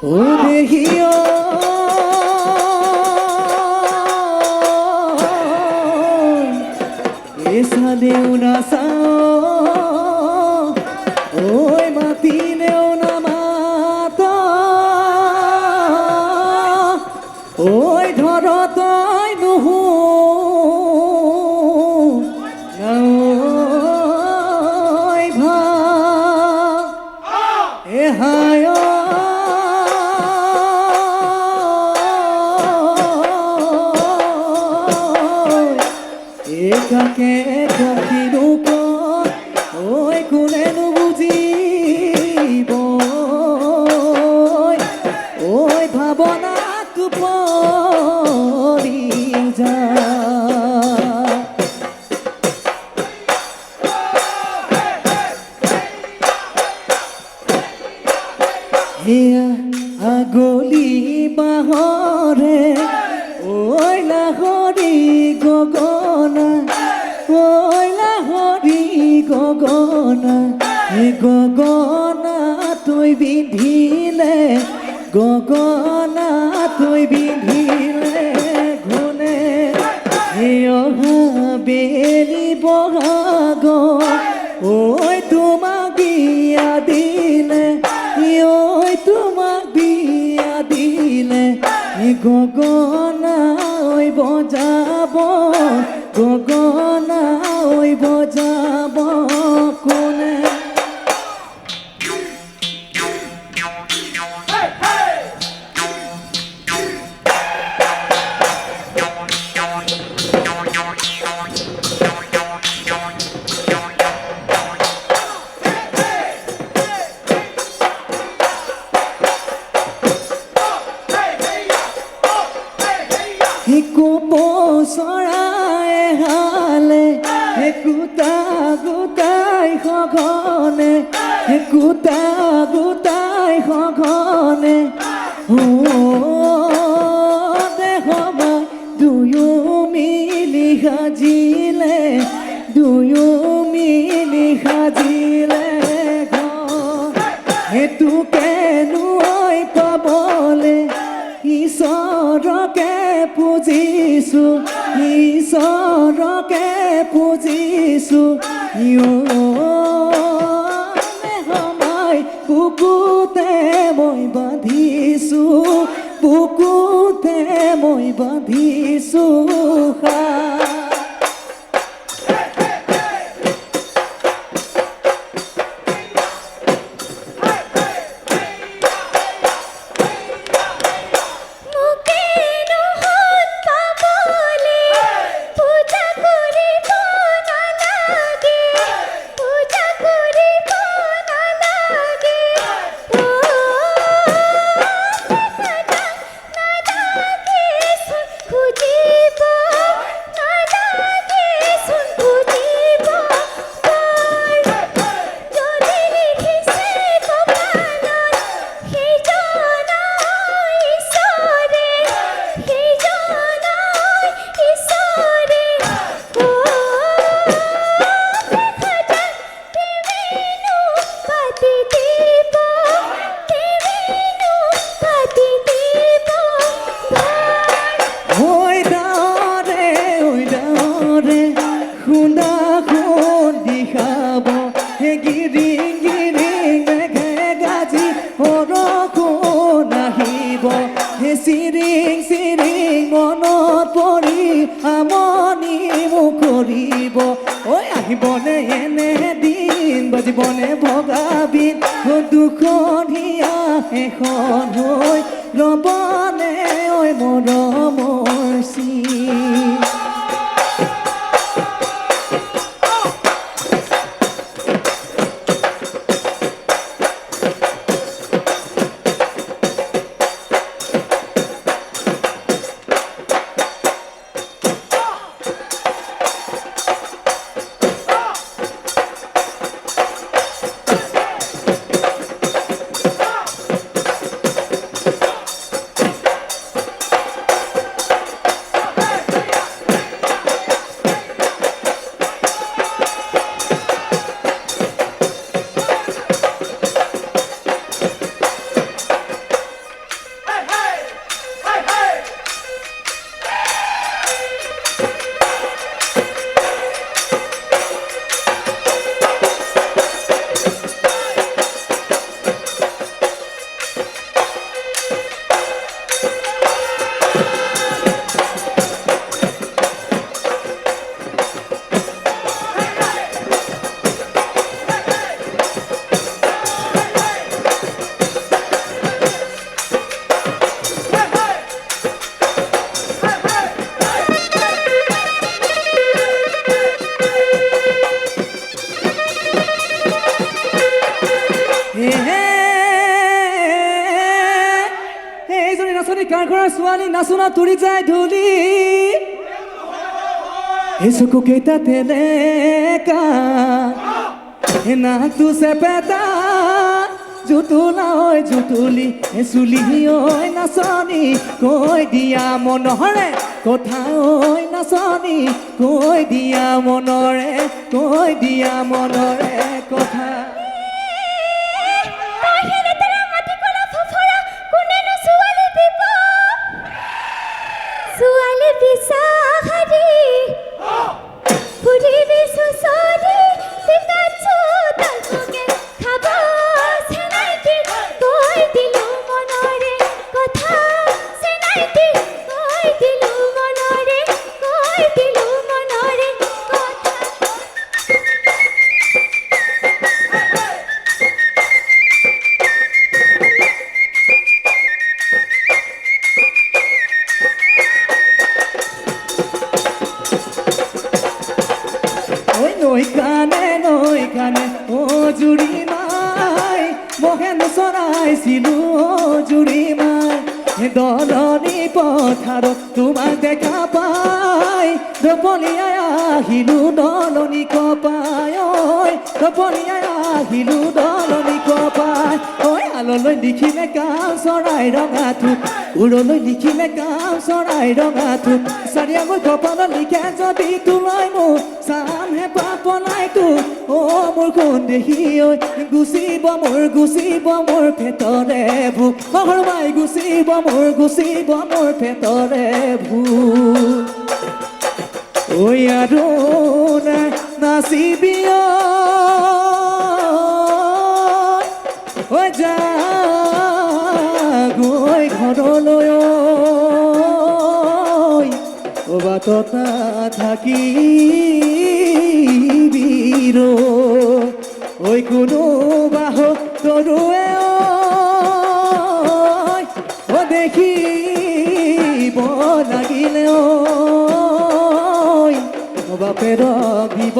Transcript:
ও দেহিও এসালেও না সাও ওই মাতিলেও না মাতা ওই ধর তই নুহু ওই ভা এ হায় একাকে কাকিনু ওই কোনেনু বুঝিব ওই ভাবনাক পরি যা হেয়া আগলি বাহরে ওই লাহরি গগনা ওই লাহরি গগনা এ গগনা তুই বিধিলে গগনা তুই বিধিলে ঘুনে হে অহা বেলি বহাগ ওই তোমাক বিয়া দিলে ওই তোমাক বিয়া দিলে গগনা ওই বজাব গগনা ওই বজাব কোনে চৰাই হালে কুটা গোটাই সঘনে কুটা গোটাই সঘনে দেহবা দুয়ো মিলি সাজিলে দুয়ো মিলি সাজিলে সেইটোকে নৈ পাবলে ঈশ্বৰকে পুজিছো ঈশ্বৰকে পুজিছো সময় বুকুতে মই বান্ধিছো বুকুতে মই বান্ধিছো চিৰিং চিৰিং মনত পৰি আমনি মোক কৰিব ঐ আহিবনে এনে দিন বাজিবনে ভগা বিন দুখনীয়া এখন হৈ ৰবনে ঐ মৰমৰ চিন নাচনী কাৰ ঘৰৰ ছোৱালী নাচোনা তুৰি যায় ধূলি এই চকু কেইটা তেনেকা নাকটো চেপেটা জুতুলা ঐ জুতুলি চুলি ঐ নাচনী কৈ দিয়া মনৰে কথা ঐ নাচনী কৈ দিয়া মনৰে কথা নৈ কানে ও জুৰি মাই মহেন চৰাইছিলো জুৰি মাই দলনি পথাৰত তোমাক দেখা পাই দপলিয়াই আহিলো দলনি কপাই ঐ দপলিয়াই আহিলো দলনি কপাই ঐ আললৈ লিখিলে কাম চৰাই ৰঙা থোক উৰলৈ লিখিলে কাম চৰাই ৰঙা থোক চাৰিয়াকৈ কপালত লিখে যদি তোলৈ মোক চামহে পাপলাই তো ও মোৰ কোন দেখি ঐ গুচিব মোৰ পেটৰে ভোক সৰমাই গুচিব মোৰ পেটৰে ভোক ঐ আৰু নাচিবি ঐ যা গৈ ঘৰলৈ ঐ বাটত নাথাকিবি ঐ কোনোবা তৰুৱে ঐ দেখিব লাগিলে ঐ বাপেৰক দিব